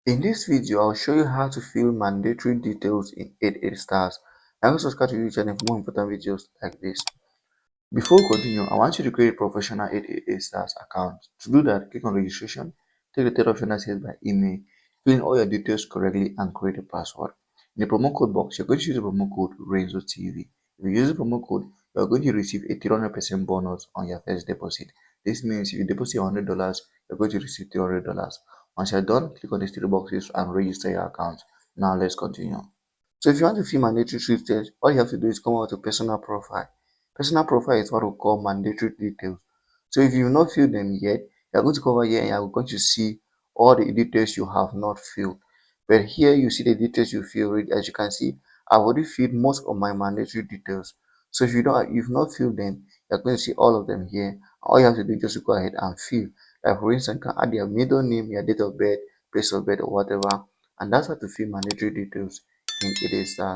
In this video, I'll show you how to fill mandatory details in 88 stars. And also subscribe to the channel for more important videos like this. Before we continue, I want you to create a professional 888 stars account. To do that, click on registration, take the third option that says by email, fill in all your details correctly and create a password. In the promo code box, you're going to use the promo code RenzoTV. If you use the promo code, you're going to receive a 300% bonus on your first deposit. This means if you deposit $100, you're going to receive $300. Once you're done, click on these three boxes and register your account. Now let's continue. So if you want to fill mandatory details, all you have to do is come out to personal profile. Personal profile is what we call mandatory details. So if you've not filled them yet, you're going to come over here and you're going to see all the details you have not filled. But here you see the details you filled. As you can see, I've already filled most of my mandatory details. So if you've not filled them, you're going to see all of them here. All you have to do is just to go ahead and fill. Like for instance, you can add your middle name, your date of birth, place of birth, or whatever. And that's how to fill mandatory details in 888stars.